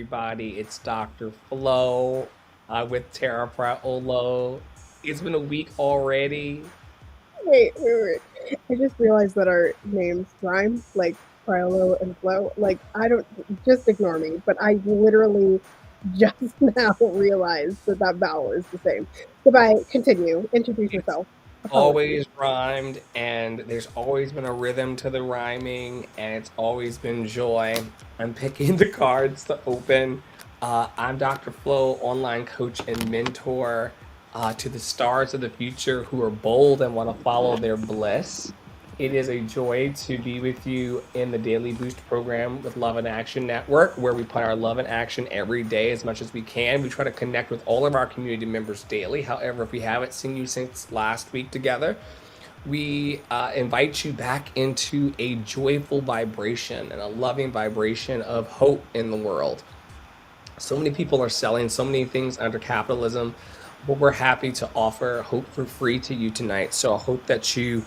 everybody. It's Dr. Flo with Tara Priolo. It's been a week already. Wait. I just realized that our names rhyme, like Priolo and Flo. Like, I don't, just ignore me, but I literally just now realized that vowel is the same. Goodbye, continue, introduce It's yourself. Apologies. always rhymed, and there's always been a rhythm to the rhyming, and it's always been joy. I'm picking the cards to open. I'm Dr. Flo, online coach and mentor to the stars of the future who are bold and want to follow their bliss. It is a joy to be with you in the Daily Boost program with Love in Action Network, where we put our love in action every day as much as we can. We try to connect with all of our community members daily. However, if we haven't seen you since last week together, we invite you back into a joyful vibration and a loving vibration of hope in the world. So many people are selling so many things under capitalism, but we're happy to offer hope for free to you tonight. So I hope that you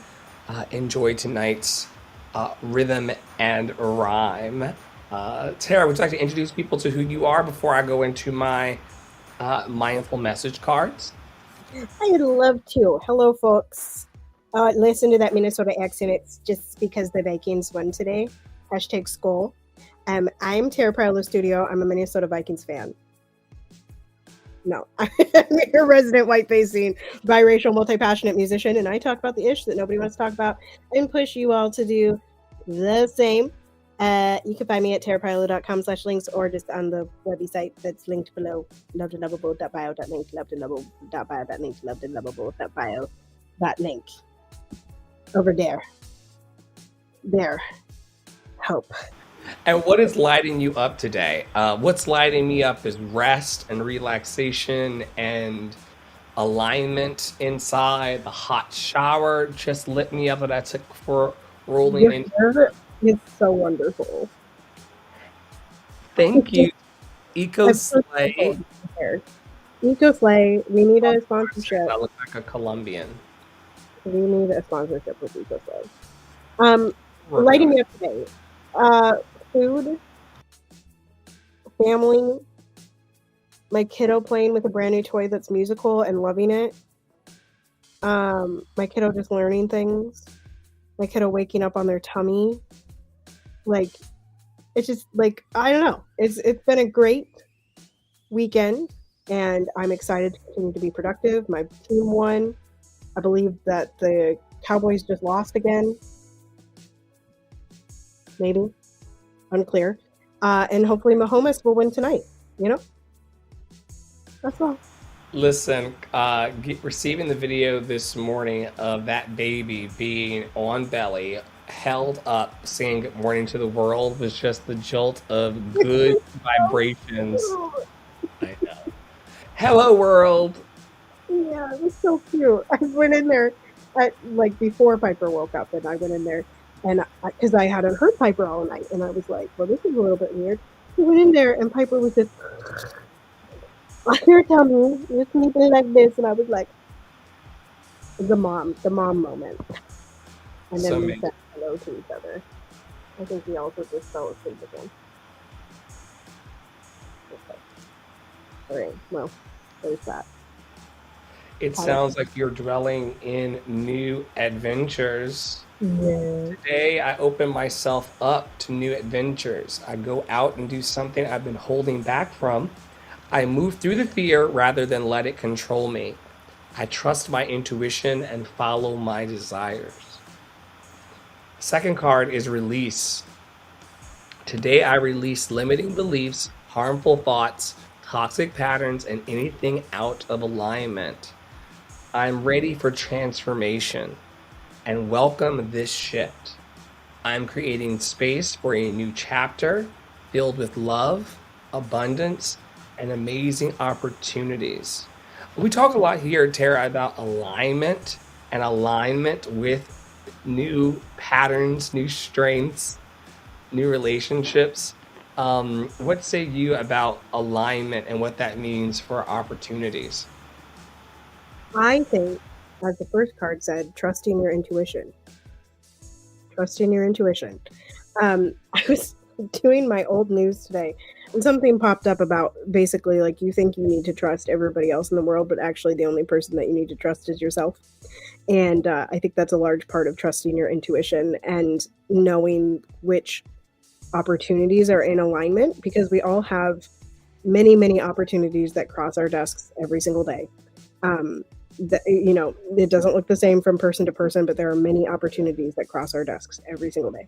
enjoy tonight's rhythm and rhyme. Tara, would you like to introduce people to who you are before I go into my mindful message cards? I'd love to. Hello, folks. Listen to that Minnesota accent. It's just because the Vikings won today. Hashtag Skull. I'm Tara Priolo Studio. I'm a Minnesota Vikings fan. No, I'm your resident white-facing, biracial, multi-passionate musician, and I talk about the ish that nobody wants to talk about and push you all to do the same. You can find me at tarapriolo.com/links or just on the website that's linked below, loveandlovable.bio.link, loveandlovable.bio.link, loveandlovable.bio.link. Over there. There. Hope. And what is lighting you up today? What's lighting me up is rest and relaxation and alignment inside. The hot shower just lit me up that I took for rolling Your in. hair is so wonderful. Thank you, Eco I'm so Slay. thankful for your hair. Eco Slay, we need a sponsorship. I look like a Colombian. We need a sponsorship with Eco Slay. Lighting me up today. Food, family, my kiddo playing with a brand new toy that's musical and loving it. My kiddo just learning things. My kiddo waking up on their tummy. Like, it's just like, I don't know. It's been a great weekend, and I'm excited to continue to be productive. My team won. I believe that the Cowboys just lost again. Maybe. Unclear. And hopefully Mahomes will win tonight. You know? That's all. Listen, receiving the video this morning of that baby being on belly, held up, saying good morning to the world was just the jolt of good vibrations. I know. Hello, world. Yeah, it was so cute. I went in there before Piper woke up, and I went in there and because I hadn't heard Piper all night, and I was like, well, this is a little bit weird. I went in there, and Piper was just on her tummy, you're sleeping like this, and I was like, the mom moment. And then we said hello to each other. I think we also just fell asleep again. Okay. All right. Well, there's that. It sounds like you're dwelling in new adventures. Yeah. Today, I open myself up to new adventures. I go out and do something I've been holding back from. I move through the fear rather than let it control me. I trust my intuition and follow my desires. Second card is release. Today, I release limiting beliefs, harmful thoughts, toxic patterns, and anything out of alignment. I'm ready for transformation and welcome this shift. I'm creating space for a new chapter filled with love, abundance, and amazing opportunities. We talk a lot here, Tara, about alignment and alignment with new patterns, new strengths, new relationships. What say you about alignment and what that means for opportunities? I think, as the first card said, trusting your intuition. Trusting your intuition. I was doing my old news today, And something popped up about basically like you think you need to trust everybody else in the world, but actually the only person that you need to trust is yourself. And I think that's a large part of trusting your intuition and knowing which opportunities are in alignment, because we all have many, many opportunities that cross our desks every single day. It doesn't look the same from person to person, but there are many opportunities that cross our desks every single day.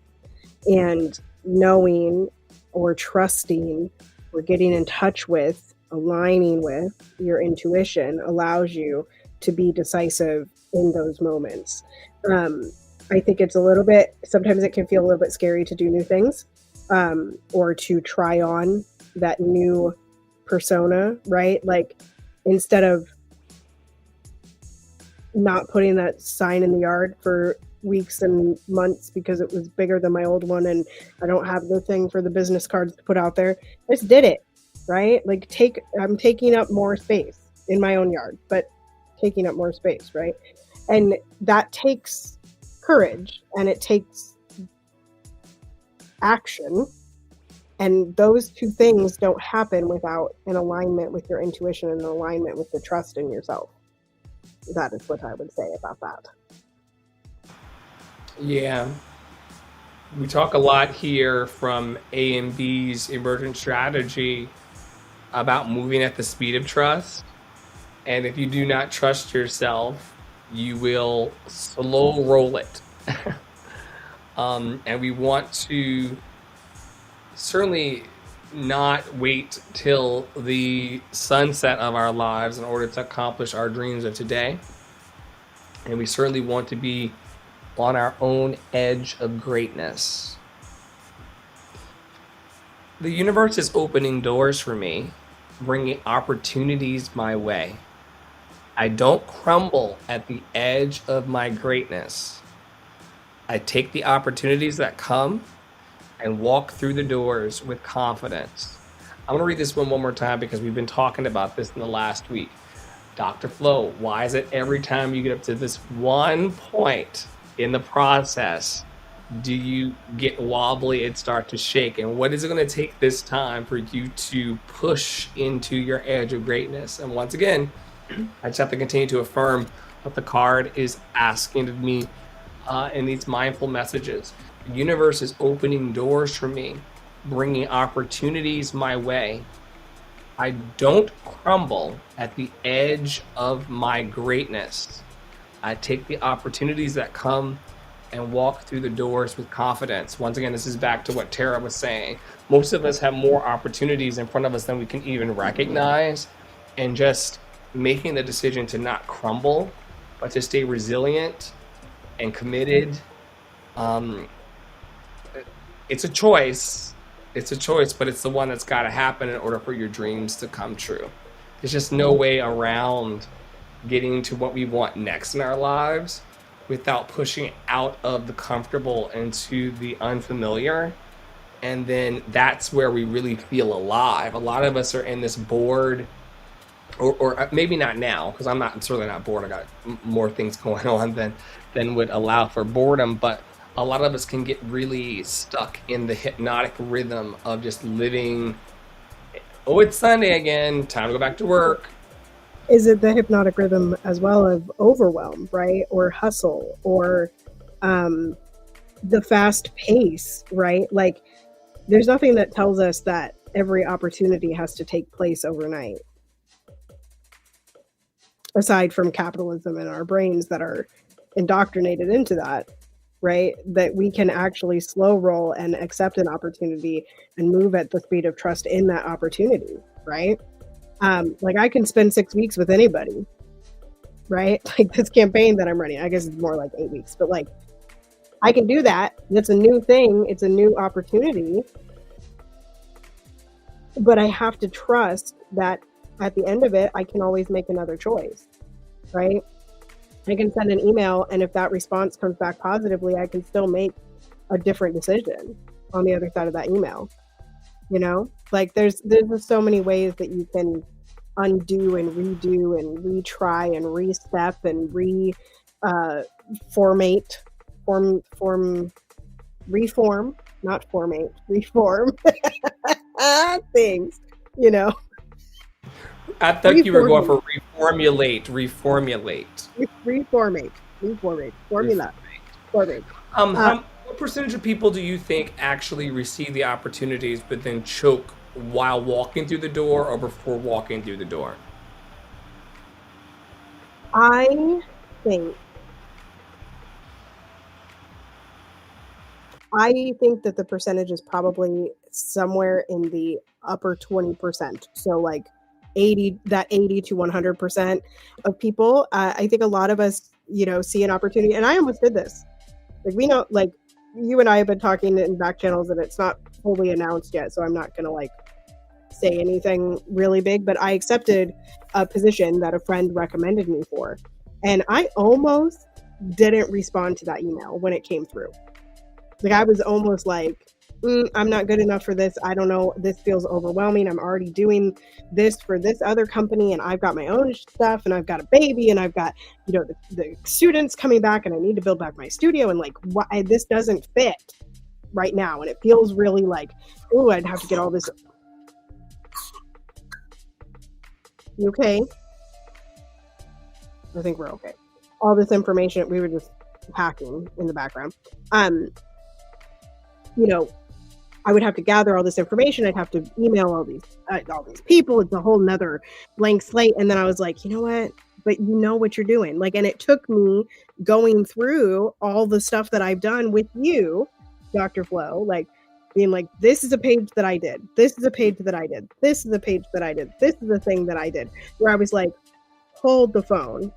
And knowing or trusting or getting in touch with, aligning with your intuition allows you to be decisive in those moments. I think it's sometimes it can feel a little bit scary to do new things, or to try on that new persona, right? Like instead of not putting that sign in the yard for weeks and months because it was bigger than my old one and I don't have the thing for the business cards to put out there, I just did it, right? Like I'm taking up more space in my own yard, but taking up more space, right? And that takes courage and it takes action. And those two things don't happen without an alignment with your intuition and an alignment with the trust in yourself. That is what I would say about that. Yeah. We talk a lot here from A and B's emergent strategy about moving at the speed of trust. And if you do not trust yourself, you will slow roll it. And we want to certainly not wait till the sunset of our lives in order to accomplish our dreams of today. And we certainly want to be on our own edge of greatness. The universe is opening doors for me, bringing opportunities my way. I don't crumble at the edge of my greatness. I take the opportunities that come and walk through the doors with confidence. I'm going to read this one more time because we've been talking about this in the last week. Dr. Flo, why is it every time you get up to this one point in the process do you get wobbly and start to shake? And what is it going to take this time for you to push into your edge of greatness? And once again, I just have to continue to affirm what the card is asking of me in these mindful messages. The universe is opening doors for me, bringing opportunities my way. I don't crumble at the edge of my greatness. I take the opportunities that come and walk through the doors with confidence. Once again, this is back to what Tara was saying. Most of us have more opportunities in front of us than we can even recognize, and just making the decision to not crumble, but to stay resilient and committed. It's a choice. It's a choice, but it's the one that's got to happen in order for your dreams to come true. There's just no way around getting to what we want next in our lives without pushing out of the comfortable into the unfamiliar. And then that's where we really feel alive. A lot of us are in this bored, or maybe not now, because I'm certainly not bored. I got more things going on than would allow for boredom. But a lot of us can get really stuck in the hypnotic rhythm of just living. Oh, it's Sunday again. Time to go back to work. Is it the hypnotic rhythm as well of overwhelm, right? Or hustle, or the fast pace, right? Like there's nothing that tells us that every opportunity has to take place overnight. Aside from capitalism in our brains that are indoctrinated into that, right? That we can actually slow roll and accept an opportunity and move at the speed of trust in that opportunity, right? Like I can spend 6 weeks with anybody, right? Like this campaign that I'm running, I guess it's more like 8 weeks, but like I can do that. It's a new thing. It's a new opportunity. But I have to trust that at the end of it, I can always make another choice, right? I can send an email, and if that response comes back positively, I can still make a different decision on the other side of that email. You know, like there's just so many ways that you can undo and redo and retry and re-step and reform not formate, reform things, you know. I thought you were going for reformulate. Reformate, formula, formate. What percentage of people do you think actually receive the opportunities but then choke while walking through the door or before walking through the door? I think that the percentage is probably somewhere in the upper 20%. So like 80 to 100% of people. I think a lot of us, see an opportunity, and I almost did this. Like we know, like you and I have been talking in back channels, and it's not fully announced yet, so I'm not gonna like say anything really big. But I accepted a position that a friend recommended me for, and I almost didn't respond to that email when it came through. Like I was almost like, I'm not good enough for this. I don't know. This feels overwhelming. I'm already doing this for this other company, and I've got my own stuff, and I've got a baby, and I've got, the students coming back, and I need to build back my studio, and like, this doesn't fit right now, and it feels really like, oh, I'd have to get all this. You okay? I think we're okay. All this information, we were just hacking in the background. I would have to gather all this information. I'd have to email all these people. It's a whole nother blank slate. And then I was like, you know what? But you know what you're doing. Like, and it took me going through all the stuff that I've done with you, Dr. Flo, like being like, this is a page that I did. This is a page that I did. This is a page that I did. This is the thing that I did. Where I was like, hold the phone.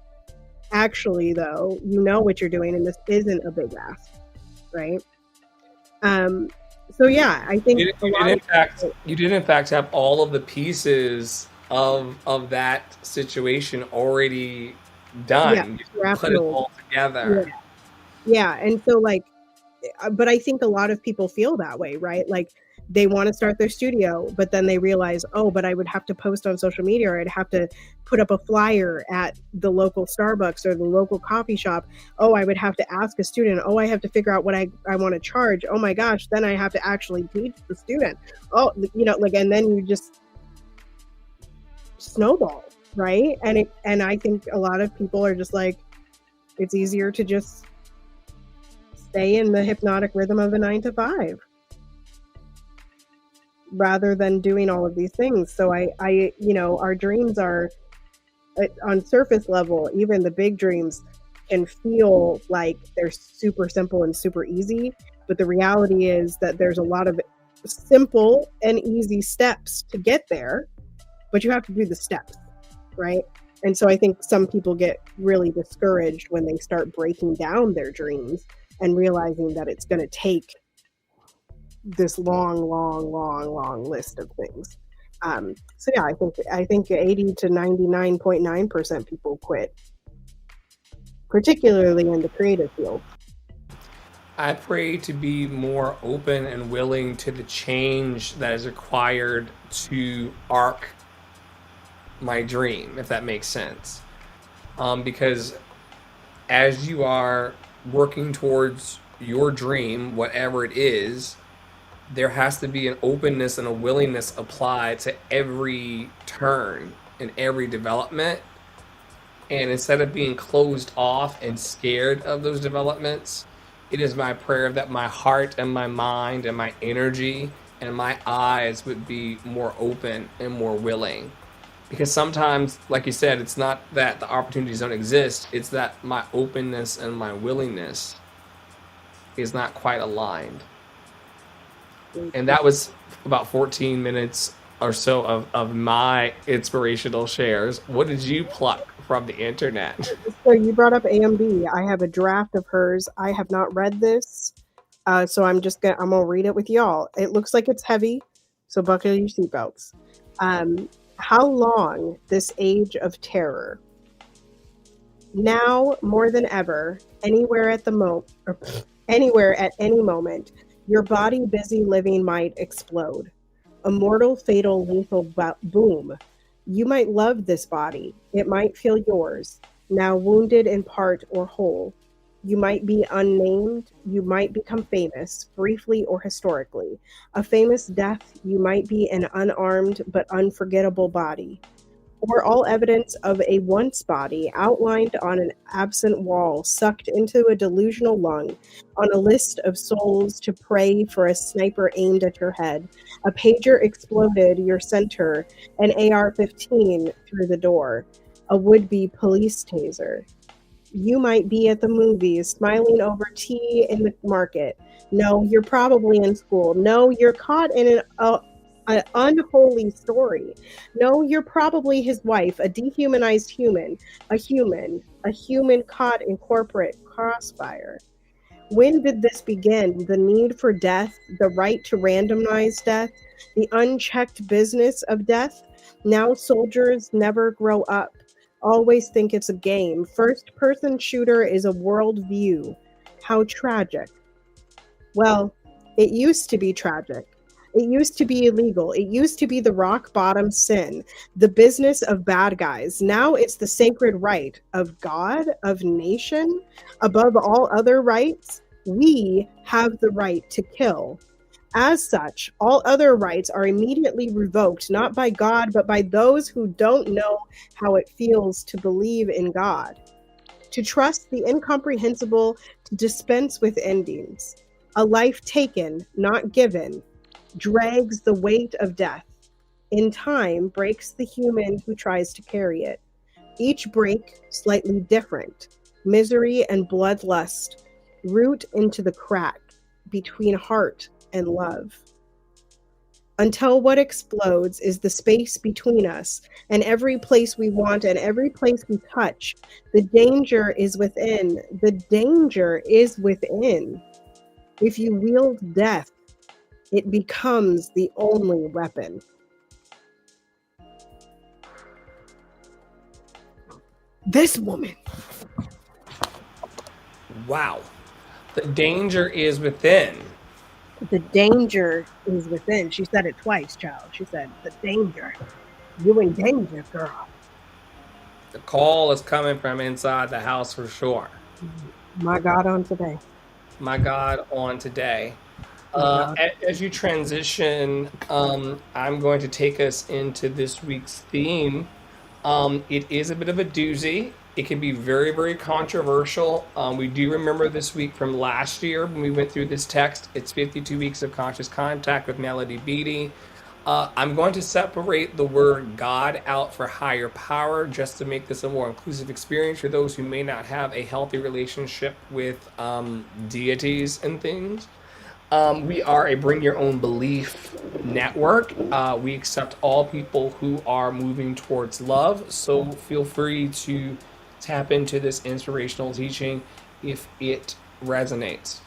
Actually, though, you know what you're doing, and this isn't a big ask, right? So yeah, I think you did in fact have all of the pieces of that situation already done. Yeah, you put it all together. Yeah, and so like, but I think a lot of people feel that way, right? Like they want to start their studio, but then they realize, oh, but I would have to post on social media, or I'd have to put up a flyer at the local Starbucks or the local coffee shop. Oh, I would have to ask a student. Oh, I have to figure out what I want to charge. Oh my gosh, then I have to actually teach the student. Oh, and then you just snowball, right? And I think a lot of people are just like, it's easier to just stay in the hypnotic rhythm of a 9 to 5. Rather than doing all of these things. So our dreams are on surface level, even the big dreams can feel like they're super simple and super easy. But the reality is that there's a lot of simple and easy steps to get there, but you have to do the steps, right? And so I think some people get really discouraged when they start breaking down their dreams and realizing that it's going to take this long list of things. So yeah, I think 80 to 99.9% people quit, particularly in the creative field. I pray to be more open and willing to the change that is required to arc my dream, if that makes sense. Because as you are working towards your dream, whatever it is, there has to be an openness and a willingness applied to every turn and every development. And instead of being closed off and scared of those developments, it is my prayer that my heart and my mind and my energy and my eyes would be more open and more willing. Because sometimes, like you said, it's not that the opportunities don't exist, it's that my openness and my willingness is not quite aligned. And that was about 14 minutes or so of my inspirational shares. What did you pluck from the internet? So you brought up AMB. I have a draft of hers. I have not read this, so I'm gonna read it with y'all. It looks like it's heavy, so buckle your seatbelts. How long this age of terror? Now more than ever, anywhere at any moment. Your body busy living might explode. A mortal, fatal, lethal boom. You might love this body. It might feel yours, now wounded in part or whole. You might be unnamed. You might become famous, briefly or historically. A famous death, you might be an unarmed but unforgettable body. Or all evidence of a once body outlined on an absent wall, sucked into a delusional lung, on a list of souls to pray for a sniper aimed at your head. A pager exploded your center, an AR-15 through the door, a would-be police taser. You might be at the movies, smiling over tea in the market. No, you're probably in school. No, you're caught in an unholy story. No, you're probably his wife, a dehumanized human, a human caught in corporate crossfire. When did this begin? The need for death, the right to randomize death, the unchecked business of death? Now soldiers never grow up, always think it's a game. First person shooter is a worldview. How tragic. Well, it used to be tragic. It used to be illegal. It used to be the rock bottom sin, the business of bad guys. Now it's the sacred right of God, of nation. Above all other rights, we have the right to kill. As such, all other rights are immediately revoked, not by God, but by those who don't know how it feels to believe in God, to trust the incomprehensible, to dispense with endings. A life taken, not given, drags the weight of death. In time, breaks the human who tries to carry it. Each break slightly different. Misery and bloodlust root into the crack between heart and love. Until what explodes is the space between us and every place we want and every place we touch. The danger is within. The danger is within. If you wield death, it becomes the only weapon. This woman. Wow. The danger is within. The danger is within. She said it twice, child. She said, the danger. You in danger, girl. The call is coming from inside the house for sure. My God on today. My God, on today. My God. As you transition, I'm going to take us into this week's theme. It is a bit of a doozy. It can be very, very controversial. We do remember this week from last year when we went through this text. It's 52 weeks of conscious contact with Melody Beattie. I'm going to separate the word God out for higher power just to make this a more inclusive experience for those who may not have a healthy relationship with deities and things. We are a bring your own belief network. We accept all people who are moving towards love. So feel free to tap into this inspirational teaching if it resonates.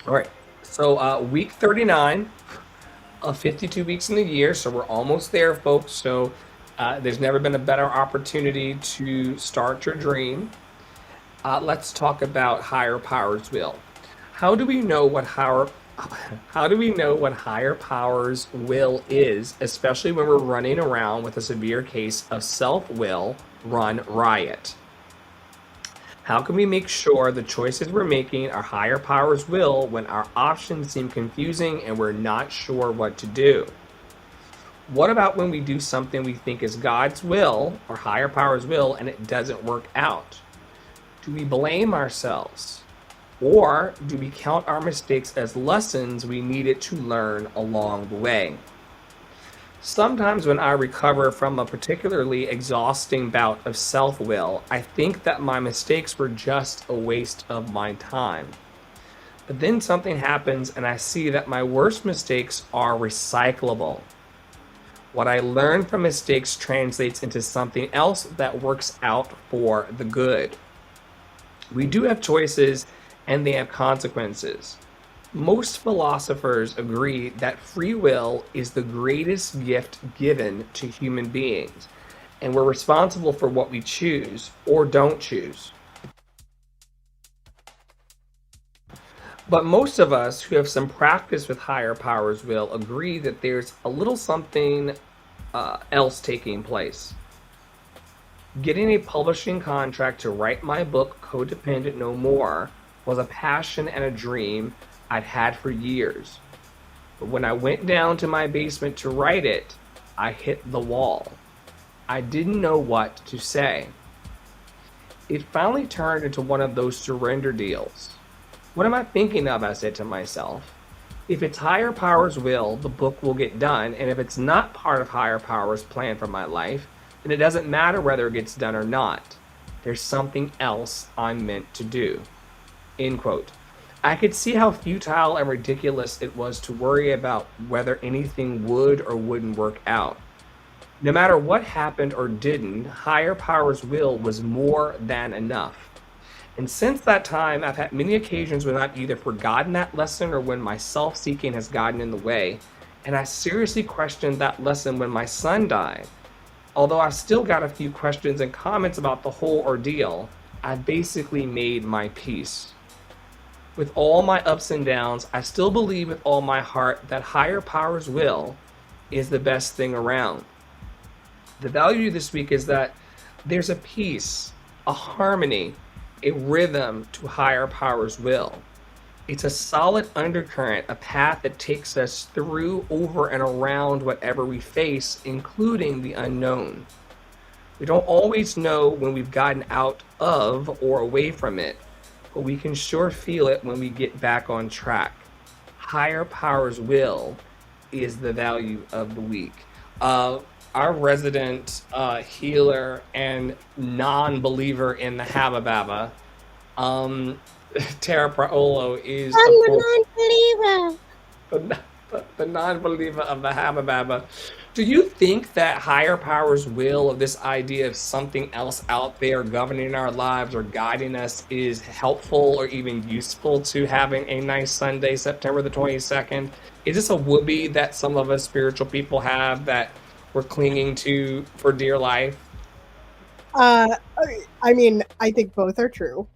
All right. So week 39 of 52 weeks in the year. So we're almost there, folks. So there's never been a better opportunity to start your dream. Let's talk about higher power's will. How do we know what higher power's will is, especially when we're running around with a severe case of self-will run riot? How can we make sure the choices we're making are higher power's will when our options seem confusing and we're not sure what to do? What about when we do something we think is God's will or higher power's will and it doesn't work out? Do we blame ourselves? Or do we count our mistakes as lessons we needed to learn along the way? Sometimes when I recover from a particularly exhausting bout of self-will, I think that my mistakes were just a waste of my time. But then something happens and I see that my worst mistakes are recyclable. What I learn from mistakes translates into something else that works out for the good. We do have choices and they have consequences. Most philosophers agree that free will is the greatest gift given to human beings, and we're responsible for what we choose or don't choose. But most of us who have some practice with higher powers will agree that there's a little something else taking place. Getting a publishing contract to write my book, Codependent No More, was a passion and a dream I'd had for years. But when I went down to my basement to write it, I hit the wall. I didn't know what to say. It finally turned into one of those surrender deals. What am I thinking of? I said to myself. If it's higher power's will, the book will get done, and if it's not part of higher power's plan for my life, then it doesn't matter whether it gets done or not. There's something else I'm meant to do. End quote. I could see how futile and ridiculous it was to worry about whether anything would or wouldn't work out. No matter what happened or didn't, higher power's will was more than enough. And since that time, I've had many occasions when I've either forgotten that lesson or when my self seeking has gotten in the way. And I seriously questioned that lesson when my son died. Although I still got a few questions and comments about the whole ordeal, I basically made my peace. With all my ups and downs, I still believe with all my heart that higher power's will is the best thing around. The value this week is that there's a peace, a harmony, a rhythm to higher power's will. It's a solid undercurrent, a path that takes us through, over, and around whatever we face, including the unknown. We don't always know when we've gotten out of or away from it, but we can sure feel it when we get back on track. Higher power's will is the value of the week. Our resident healer and non-believer in the Habababa, Tara Priolo, is I'm of the course non-believer. the non-believer of the Habababa. Do you think that higher powers will, of this idea of something else out there governing our lives or guiding us, is helpful or even useful to having a nice Sunday, September the 22nd? Is this a whoopee that some of us spiritual people have that we're clinging to for dear life? I mean, I think both are true.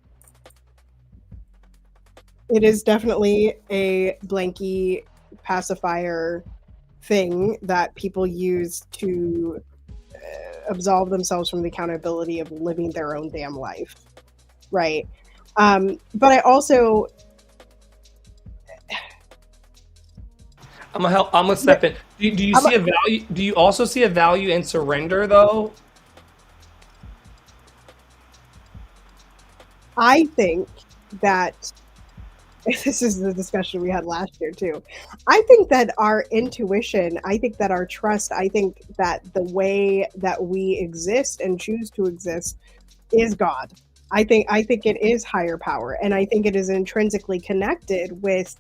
It is definitely a blanky pacifier thing that people use to absolve themselves from the accountability of living their own damn life, right? But I also, I'm gonna step in. Do you see a value? Do you also see a value in surrender, though? I think that this is the discussion we had last year too. I think that our intuition, I think that our trust, I think that the way that we exist and choose to exist is God. I think it is higher power, and I think it is intrinsically connected with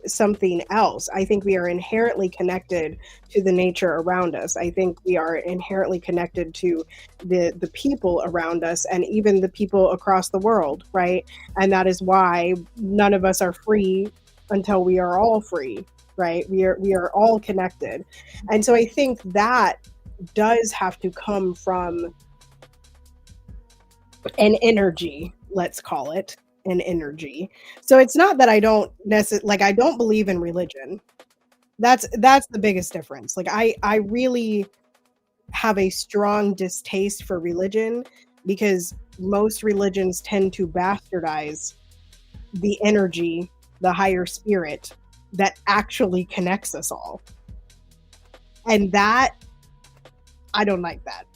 something else. I think we are inherently connected to the nature around us. I think we are inherently connected to the people around us and even the people across the world, right? And that is why none of us are free until we are all free, right? We are all connected. And so I think that does have to come from an energy, let's call it an energy. So it's not that I don't necessarily, like, I don't believe in religion. That's the biggest difference. Like, I really have a strong distaste for religion because most religions tend to bastardize the energy, the higher spirit that actually connects us all. And that, I don't like that.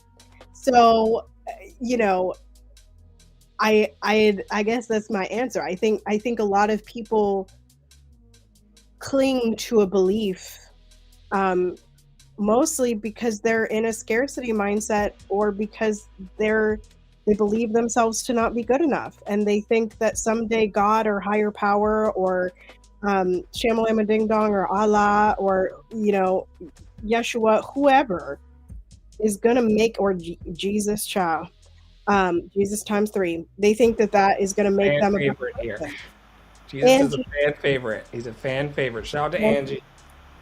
So, you know, I guess that's my answer. I think a lot of people cling to a belief, mostly because they're in a scarcity mindset, or because they believe themselves to not be good enough, and they think that someday God or higher power or Shamalama Ding Dong or Allah or Yeshua, whoever, is gonna make, or Jesus, child. Jesus times 3. They think that is going to make Fan them a better favorite here. person. Jesus is a Angie, fan favorite. He's a fan favorite. Shout out to well, Angie.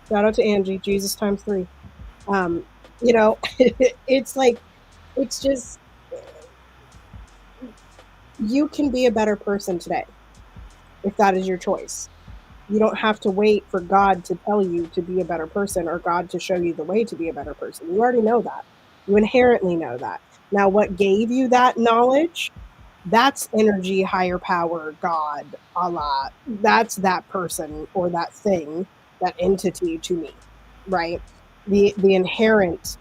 shout out to Angie. Jesus times 3. It's like, it's just, you can be a better person today if that is your choice. You don't have to wait for God to tell you to be a better person or God to show you the way to be a better person. You already know that. You inherently know that. Now, what gave you that knowledge? That's energy, higher power, God, Allah. That's that person or that thing, that entity to me, right? The inherent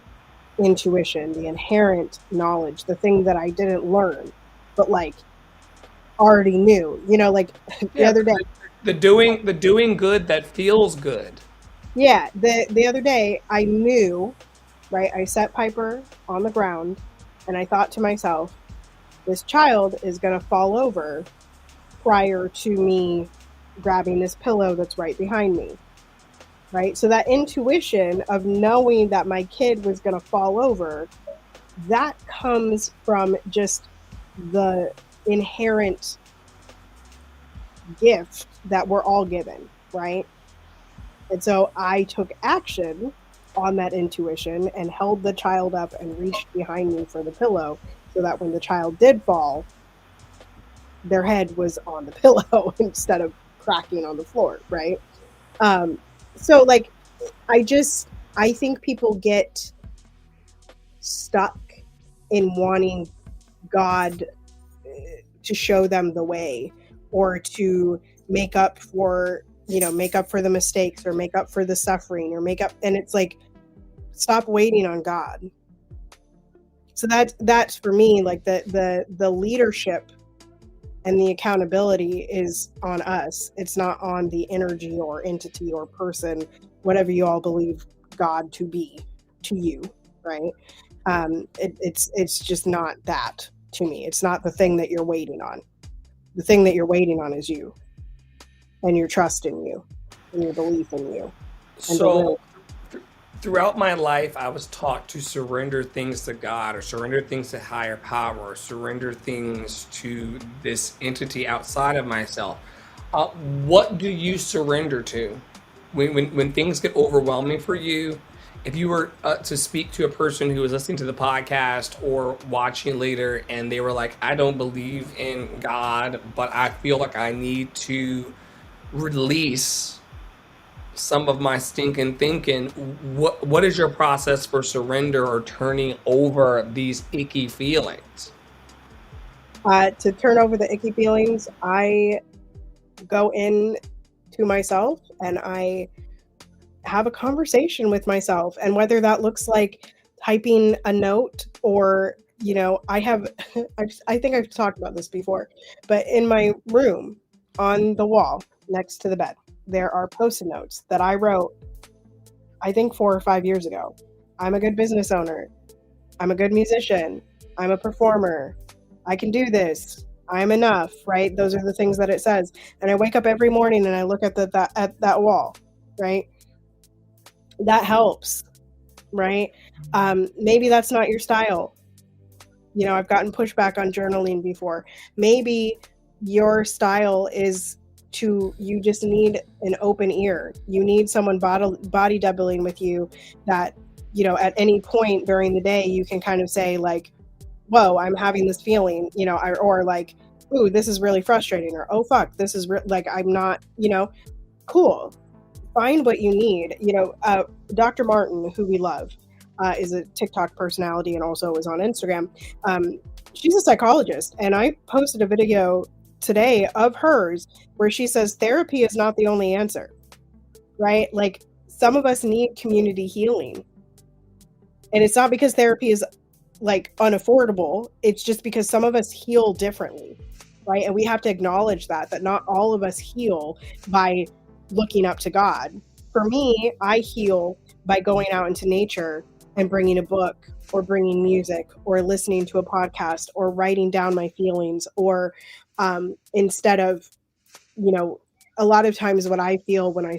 intuition, the inherent knowledge, the thing that I didn't learn, but like already knew. Like the Yeah, other day, the doing good that feels good. yeah, the other day I knew, right? I set Piper on the ground and I thought to myself, this child is going to fall over prior to me grabbing this pillow that's right behind me, right? So that intuition of knowing that my kid was going to fall over, that comes from just the inherent gift that we're all given, right? And so I took action on that intuition and held the child up and reached behind me for the pillow so that when the child did fall, their head was on the pillow instead of cracking on the floor, right? So like I think people get stuck in wanting God to show them the way or to make up for the mistakes or make up for the suffering or make up, and it's like, stop waiting on God. So that's for me, like the leadership and the accountability is on us. It's not on the energy or entity or person, whatever you all believe God to be to you, right? It's just not that to me. It's not the thing that you're waiting on. The thing that you're waiting on is you and your trust in you and your belief in you and the will. So throughout my life, I was taught to surrender things to God or surrender things to higher power or surrender things to this entity outside of myself. What do you surrender to when things get overwhelming for you? If you were to speak to a person who was listening to the podcast or watching later and they were like, I don't believe in God, but I feel like I need to release some of my stinking thinking, what is your process for surrender or turning over these icky feelings? To turn over the icky feelings, I go in to myself and I have a conversation with myself. And whether that looks like typing a note or, I have, I think I've talked about this before, but in my room on the wall next to the bed, there are post-it notes that I wrote, I think 4 or 5 years ago. I'm a good business owner. I'm a good musician. I'm a performer. I can do this. I'm enough, right? Those are the things that it says. And I wake up every morning and I look at that wall, right? That helps, right? Maybe that's not your style. I've gotten pushback on journaling before. Maybe your style is you just need an open ear. You need someone body doubling with you that, at any point during the day, you can kind of say like, whoa, I'm having this feeling, or like, ooh, this is really frustrating, or, oh, fuck, this is like, I'm not, cool. Find what you need. Dr. Martin, who we love, is a TikTok personality and also is on Instagram. She's a psychologist, and I posted a video today of hers where she says therapy is not the only answer, right? Like, some of us need community healing, and it's not because therapy is like unaffordable. It's just because some of us heal differently, right? And we have to acknowledge that not all of us heal by looking up to God. For me, I heal by going out into nature and bringing a book or bringing music or listening to a podcast or writing down my feelings, or instead of, a lot of times what I feel when I'm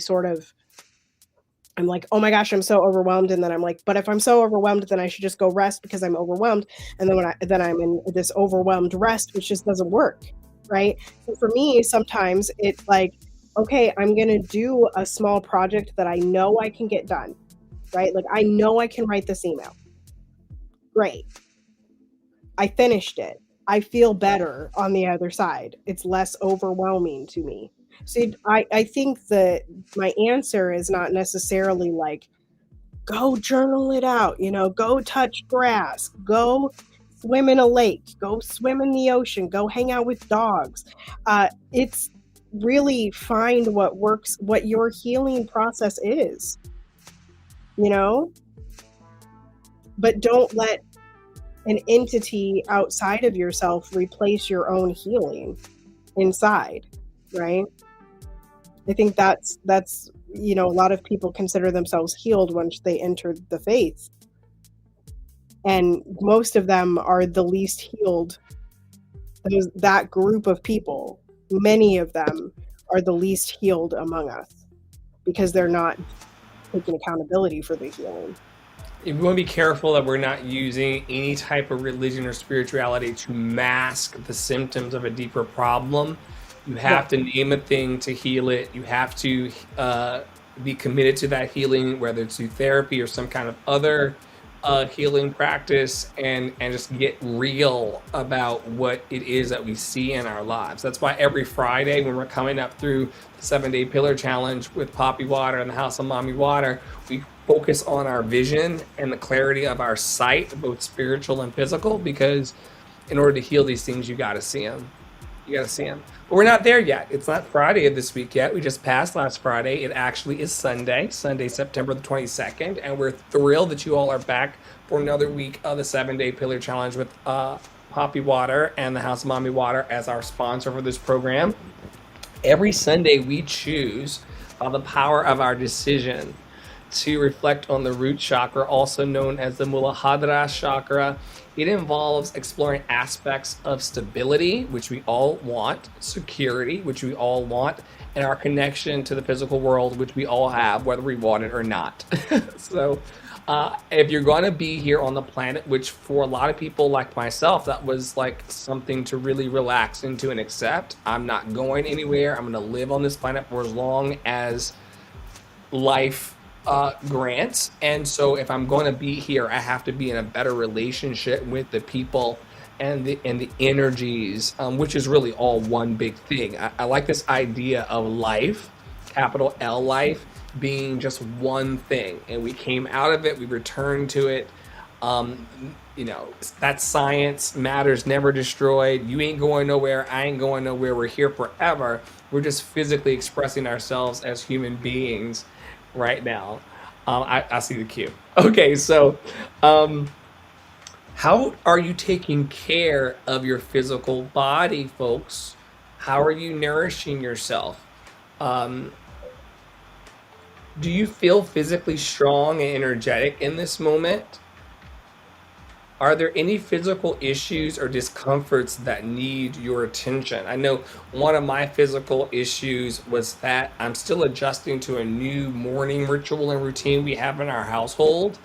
like, oh my gosh, I'm so overwhelmed. And then I'm like, but if I'm so overwhelmed, then I should just go rest because I'm overwhelmed. And then I'm in this overwhelmed rest, which just doesn't work. Right. So for me, sometimes it's like, okay, I'm going to do a small project that I know I can get done. Right. Like, I know I can write this email. Great. I finished it. I feel better on the other side. It's less overwhelming to me. See, I think that my answer is not necessarily like, go journal it out, go touch grass, go swim in a lake, go swim in the ocean, go hang out with dogs. It's really find what works, what your healing process is, but don't let an entity outside of yourself replace your own healing inside, right? I think that's a lot of people consider themselves healed once they entered the faith, and most of them are the least healed. That group of people, many of them are the least healed among us because they're not taking accountability for the healing. We want to be careful that we're not using any type of religion or spirituality to mask the symptoms of a deeper problem. You have to name a thing to heal it. You have to be committed to that healing, whether it's through therapy or some kind of other healing practice, and just get real about what it is that we see in our lives. That's why every Friday when we're coming up through the 7-Day Pillar Challenge with Poppy Water and the House of Mommy Water, we focus on our vision and the clarity of our sight, both spiritual and physical, because in order to heal these things, you got to see them. You got to see them. But we're not there yet. It's not Friday of this week yet. We just passed last Friday. It actually is Sunday, September the 22nd. And we're thrilled that you all are back for another week of the 7-Day Pillar Challenge with Poppy Water and the House of Mommy Water as our sponsor for this program. Every Sunday, we choose by the power of our decision to reflect on the root chakra, also known as the Muladhara chakra. It involves exploring aspects of stability, which we all want, security, which we all want, and our connection to the physical world, which we all have, whether we want it or not. So if you're going to be here on the planet, which for a lot of people like myself, that was like something to really relax into and accept. I'm not going anywhere. I'm going to live on this planet for as long as life grants, and so if I'm going to be here, I have to be in a better relationship with the people and the energies, which is really all one big thing. I like this idea of life, capital L life, being just one thing, and we came out of it, we returned to it. That's science. Matter's never destroyed. You ain't going nowhere. I ain't going nowhere. We're here forever. We're just physically expressing ourselves as human beings right now. I see the cue. Okay, so how are you taking care of your physical body, folks? How are you nourishing yourself? Do you feel physically strong and energetic in this moment? Are there any physical issues or discomforts that need your attention? I know one of my physical issues was that I'm still adjusting to a new morning ritual and routine we have in our household,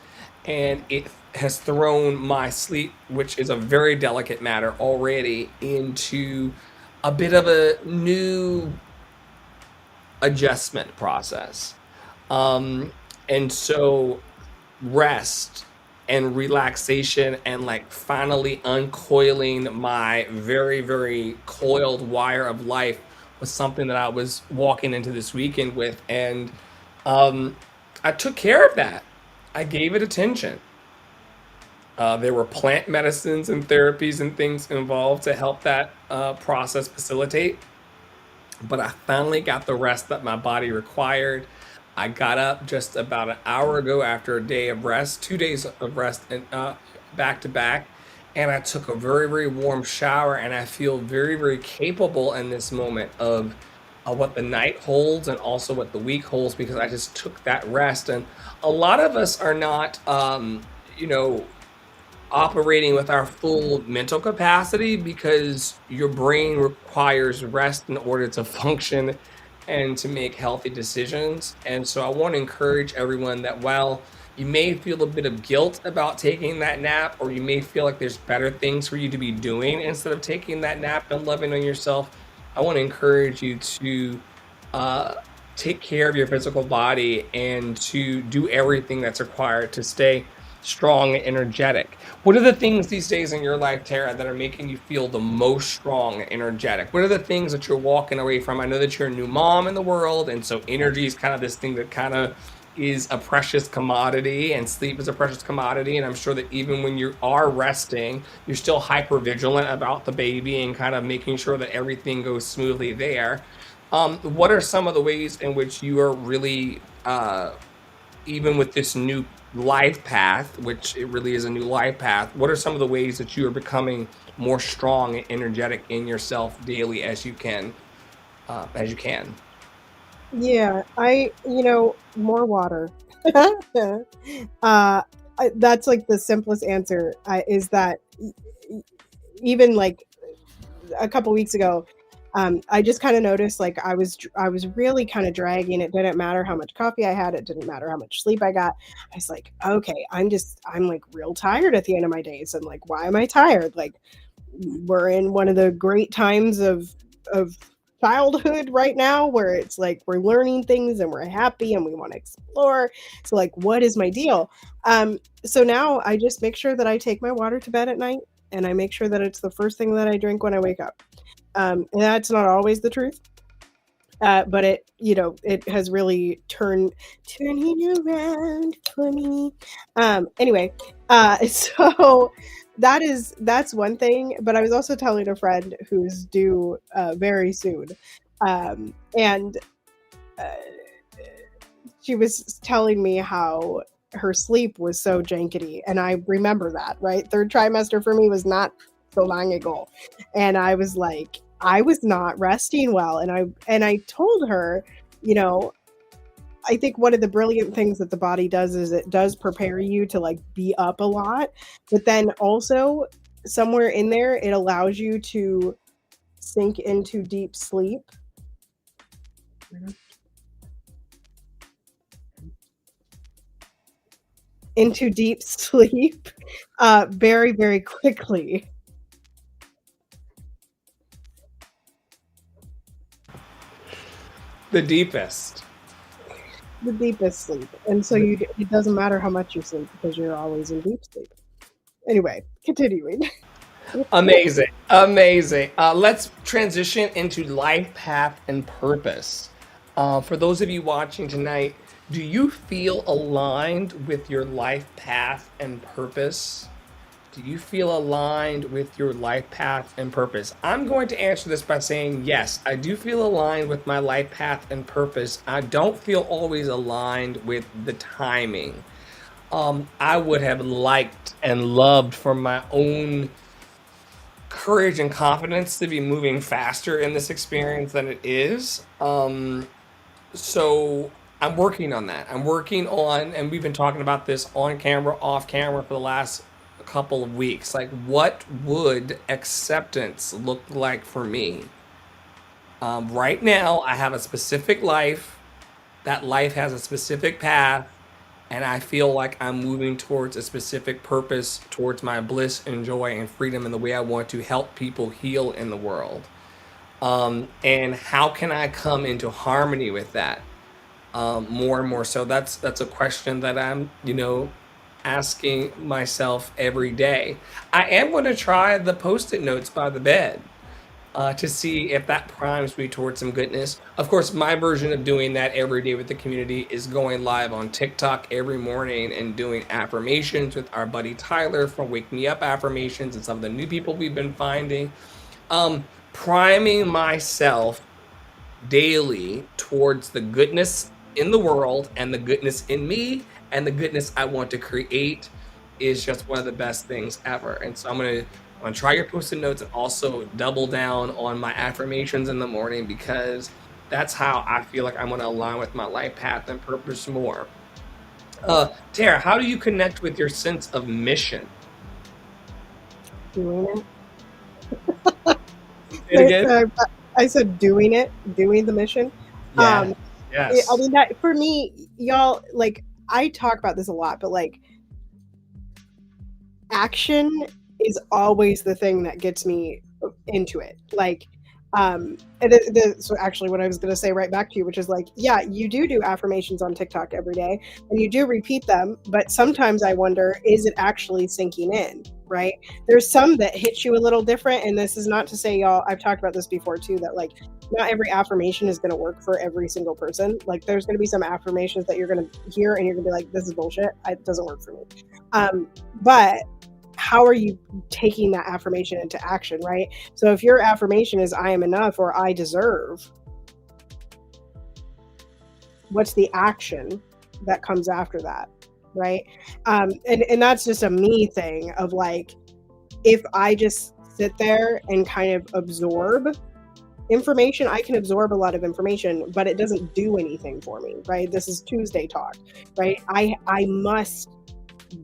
and it has thrown my sleep, which is a very delicate matter already, into a bit of a new adjustment process. And so rest and relaxation and like finally uncoiling my very, very coiled wire of life was something that I was walking into this weekend with. And I took care of that. I gave it attention. There were plant medicines and therapies and things involved to help that process facilitate. But I finally got the rest that my body required. I got up just about an hour ago after a day of rest, 2 days of rest, and back to back. And I took a very, very warm shower, and I feel very, very capable in this moment of what the night holds and also what the week holds, because I just took that rest. And a lot of us are not, operating with our full mental capacity because your brain requires rest in order to function and to make healthy decisions. And so I want to encourage everyone that while you may feel a bit of guilt about taking that nap, or you may feel like there's better things for you to be doing instead of taking that nap and loving on yourself, I want to encourage you to take care of your physical body and to do everything that's required to stay strong and energetic. What are the things these days in your life, Tara, that are making you feel the most strong and energetic? What are the things that you're walking away from? I know that you're a new mom in the world, and so energy is kind of this thing that kind of is a precious commodity, and sleep is a precious commodity. And I'm sure that even when you are resting, you're still hyper vigilant about the baby and kind of making sure that everything goes smoothly there. What are some of the ways in which you are really even with this new life path, which it really is a new life path, what are some of the ways that you are becoming more strong and energetic in yourself daily as you can, as you can? Yeah, more water. That's like the simplest answer. Is that even like a couple weeks ago, I just kind of noticed like I was really kind of dragging. It didn't matter how much coffee I had. It didn't matter how much sleep I got. I was like, okay, I'm like real tired at the end of my days. And like, why am I tired? Like, we're in one of the great times of childhood right now where it's like we're learning things and we're happy and we want to explore. So like, what is my deal? So now I just make sure that I take my water to bed at night, and I make sure that it's the first thing that I drink when I wake up. And that's not always the truth, but it has really turning around for me. Anyway, so that's one thing. But I was also telling a friend who's due very soon, and uh, she was telling me how her sleep was so jankety, and I remember that, right? Third trimester for me was not so long ago, and I was like, I was not resting well, and I told her, you know, I think one of the brilliant things that the body does is it does prepare you to like be up a lot, but then also somewhere in there it allows you to sink into deep sleep. Into deep sleep very, very quickly. The deepest. The deepest sleep. And so it doesn't matter how much you sleep because you're always in deep sleep. Anyway, continuing. Amazing. Amazing. Let's transition into life path and purpose. For those of you watching tonight, do you feel aligned with your life path and purpose? Do you feel aligned with your life path and purpose? I'm going to answer this by saying yes, I do feel aligned with my life path and purpose. I don't feel always aligned with the timing. I would have liked and loved for my own courage and confidence to be moving faster in this experience than it is. So I'm working on that. I'm working on, and we've been talking about this on camera, off camera for the last couple of weeks. Like, what would acceptance look like for me? Right now, I have a specific life. That life has a specific path, and I feel like I'm moving towards a specific purpose, towards my bliss and joy and freedom in the way I want to help people heal in the world. And how can I come into harmony with that more and more? So that's a question that I'm, asking myself every day. I am going to try the post-it notes by the bed to see if that primes me towards some goodness. Of course, my version of doing that every day with the community is going live on TikTok every morning and doing affirmations with our buddy Tyler from Wake Me Up Affirmations and some of the new people we've been finding. Priming myself daily towards the goodness in the world and the goodness in me and the goodness I want to create is just one of the best things ever. And so I'm gonna try your post-it notes and also double down on my affirmations in the morning because that's how I feel like I'm gonna align with my life path and purpose more. Tara, how do you connect with your sense of mission? Doing it. Say it again. I said doing it, doing the mission. Yeah. I Yes. mean, that for me, y'all, like, I talk about this a lot, but like, action is always the thing that gets me into it. Like, So actually what I was going to say right back to you, which is like, yeah, you do affirmations on TikTok every day and you do repeat them, but sometimes I wonder, is it actually sinking in, right? There's some that hit you a little different, and this is not to say, y'all, I've talked about this before too, that like not every affirmation is going to work for every single person. Like there's going to be some affirmations that you're going to hear and you're going to be like, this is bullshit, it doesn't work for me. But how are you taking that affirmation into action, right? So if your affirmation is I am enough or I deserve, what's the action that comes after that, right? And that's just a me thing of like, if I just sit there and kind of absorb information, I can absorb a lot of information, but it doesn't do anything for me, right? This is Tuesday talk, right? I must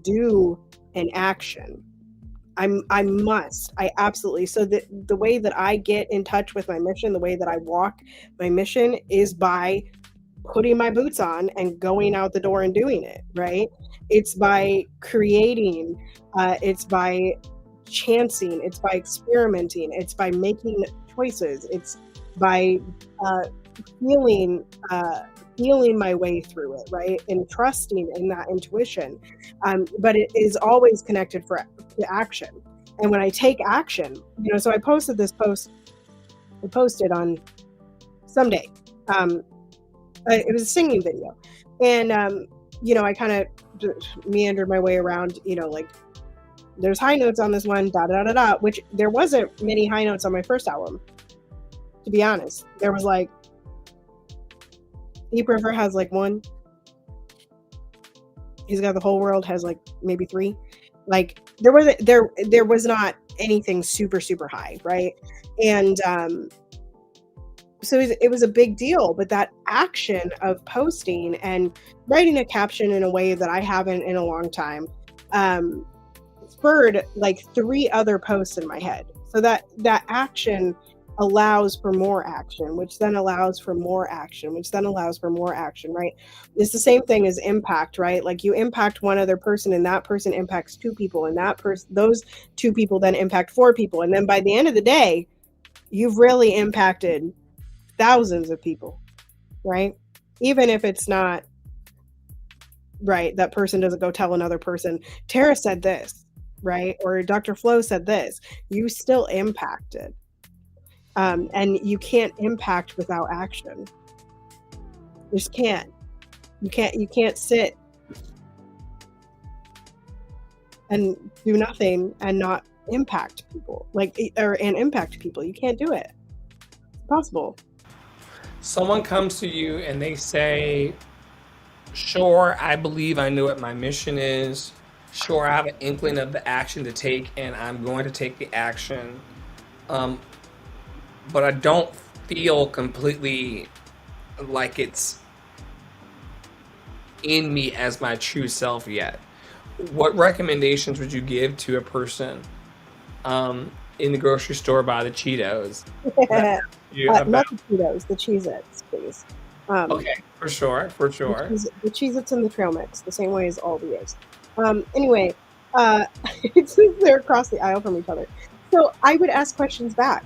do an action. I absolutely. So the way that I get in touch with my mission, the way that I walk my mission is by putting my boots on and going out the door and doing it, right? It's by creating, it's by chancing, it's by experimenting, it's by making choices, it's by feeling my way through it, right? And trusting in that intuition. But it is always connected to action. And when I take action, so I posted this post, I posted on Sunday. It was a singing video. And, I kind of meandered my way around, like there's high notes on this one, which there wasn't many high notes on my first album, to be honest. There was like, Deep River has like one. He's Got the Whole World has like maybe 3. Like there was not anything super, super high, right? And so it was a big deal, but that action of posting and writing a caption in a way that I haven't in a long time spurred like 3 other posts in my head. So that action allows for more action, which then allows for more action, which then allows for more action, right? It's the same thing as impact, right? Like you impact one other person and that person impacts 2 people, and those 2 people then impact 4 people. And then by the end of the day, you've really impacted thousands of people, right? Even if it's not right, that person doesn't go tell another person, Tara said this, right? Or Dr. Flo said this, you still impacted. And you can't impact without action. You just can't. You can't sit and do nothing and not impact people, and impact people. You can't do it. It's impossible. Someone comes to you and they say, sure, I believe I know what my mission is. Sure, I have an inkling of the action to take, and I'm going to take the action. But I don't feel completely like it's in me as my true self yet. What recommendations would you give to a person in the grocery store by the Cheetos? Not the Cheetos, the Cheez-Its, please. Okay, for sure. The Cheez-Its and the trail mix, the same way as all the O's. Anyway, they're across the aisle from each other. So I would ask questions back.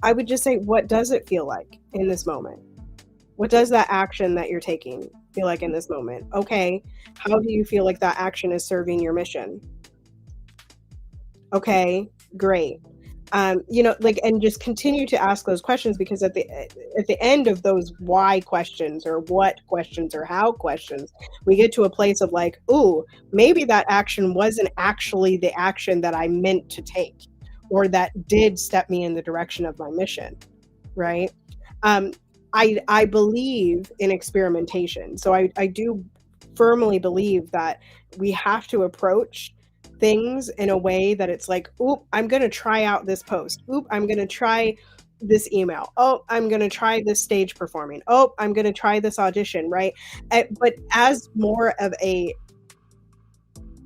I would just say, what does it feel like in this moment? What does that action that you're taking feel like in this moment? Okay, how do you feel like that action is serving your mission? Okay, great. And just continue to ask those questions, because at the end of those why questions or what questions or how questions, we get to a place of like, ooh, maybe that action wasn't actually the action that I meant to take, or that did step me in the direction of my mission, right? I believe in experimentation. So I do firmly believe that we have to approach things in a way that it's like, oop, I'm going to try out this post. Oop, I'm going to try this email. Oh, I'm going to try this stage performing. Oh, I'm going to try this audition, right? But as more of a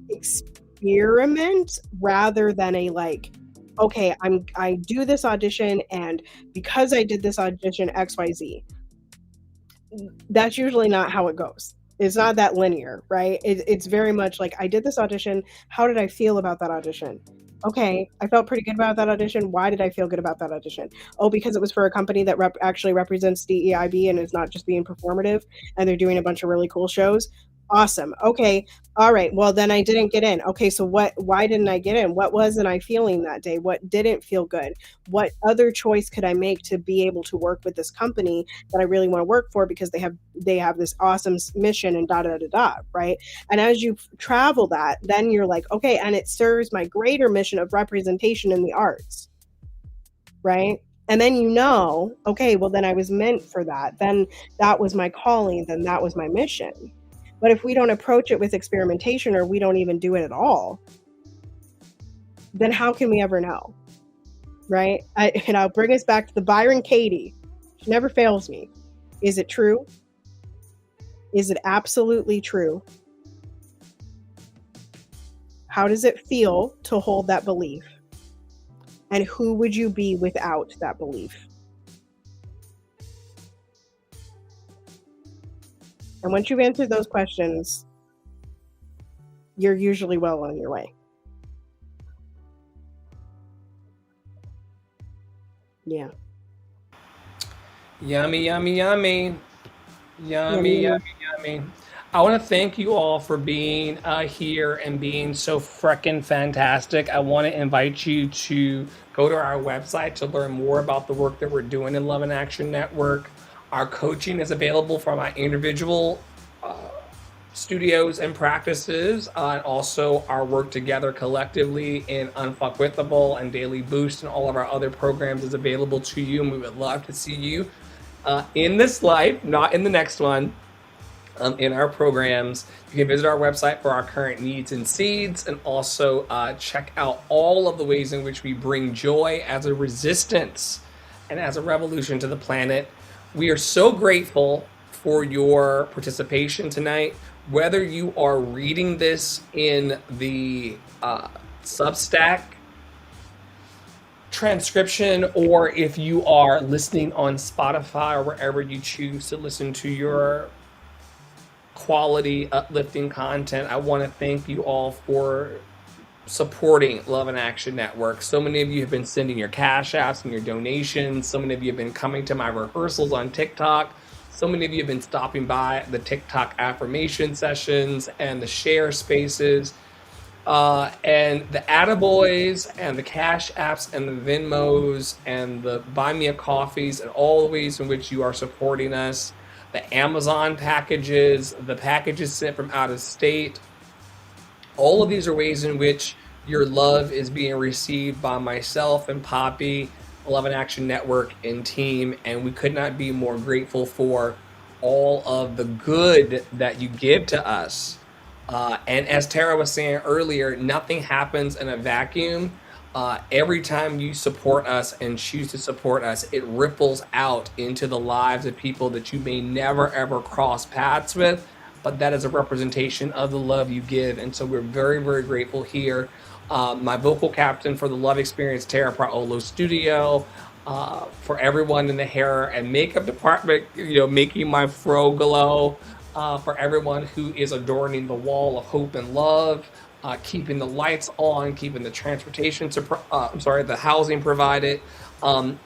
experiment rather than a like, okay, I do this audition, and because I did this audition XYZ, that's usually not how it goes, It's not that linear, right? It's very much like, I did this audition. How did I feel about that audition? Okay, I felt pretty good about that audition. Why did I feel good about that audition? Oh, because it was for a company that actually represents DEIB and is not just being performative, and they're doing a bunch of really cool shows. Awesome. Okay. All right. Well, then I didn't get in. Okay. So why didn't I get in? What wasn't I feeling that day? What didn't feel good? What other choice could I make to be able to work with this company that I really want to work for, because they have this awesome mission and da da da da, right? And as you travel that, then you're like, okay, and it serves my greater mission of representation in the arts, right? And then okay, well, then I was meant for that. Then that was my calling. Then that was my mission. But if we don't approach it with experimentation, or we don't even do it at all, then how can we ever know, right? And I'll bring us back to the Byron Katie. She never fails me. Is it true? Is it absolutely true? How does it feel to hold that belief? And who would you be without that belief? And once you've answered those questions, you're usually well on your way. Yeah. Yummy, yummy, yummy. Yummy, yummy, yummy. I want to thank you all for being here and being so frickin' fantastic. I want to invite you to go to our website to learn more about the work that we're doing in Love and Action Network. Our coaching is available from our individual studios and practices, and also our work together collectively in Unfuckwithable and Daily Boost, and all of our other programs is available to you, and we would love to see you in this life, not in the next one, in our programs. You can visit our website for our current needs and seeds, and also check out all of the ways in which we bring joy as a resistance and as a revolution to the planet. We are so grateful for your participation tonight. Whether you are reading this in the Substack transcription, or if you are listening on Spotify or wherever you choose to listen to your quality, uplifting content, I want to thank you all for supporting Love and Action Network. So many of you have been sending your cash apps and your donations. So many of you have been coming to my rehearsals on TikTok. So many of you have been stopping by the TikTok affirmation sessions and the share spaces, and the attaboys and the cash apps and the Venmos and the buy me a coffees, and all the ways in which you are supporting us, the Amazon packages, the packages sent from out of state. All of these are ways in which your love is being received by myself and Poppy, Love and Action Network, and team, and we could not be more grateful for all of the good that you give to us. And as Tara was saying earlier, nothing happens in a vacuum. Every time you support us and choose to support us, it ripples out into the lives of people that you may never ever cross paths with, but that is a representation of the love you give. And so we're very, very grateful here. My vocal captain for the Love Experience, Tara Priolo Studio, for everyone in the hair and makeup department, making my fro glow, for everyone who is adorning the wall of hope and love, keeping the lights on, keeping the the housing provided.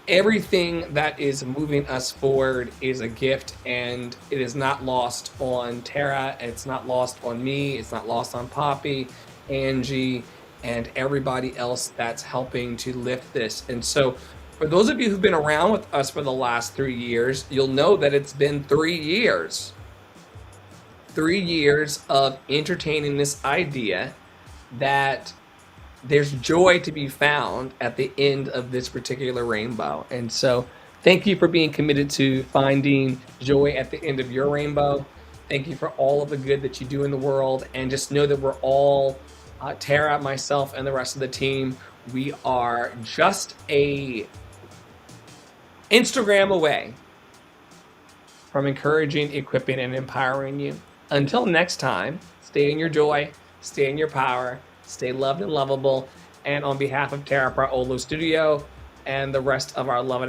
Everything that is moving us forward is a gift, and it is not lost on Tara, it's not lost on me, it's not lost on Poppy, Angie, and everybody else that's helping to lift this. And so for those of you who've been around with us for the last 3 years, you'll know that it's been 3 years. 3 years of entertaining this idea that there's joy to be found at the end of this particular rainbow. And so thank you for being committed to finding joy at the end of your rainbow. Thank you for all of the good that you do in the world. And just know that we're all, Tara, myself, and the rest of the team, we are just a Instagram away from encouraging, equipping, and empowering you. Until next time, stay in your joy, stay in your power, stay loved and lovable. And on behalf of Tara Priolo Studio and the rest of our Love and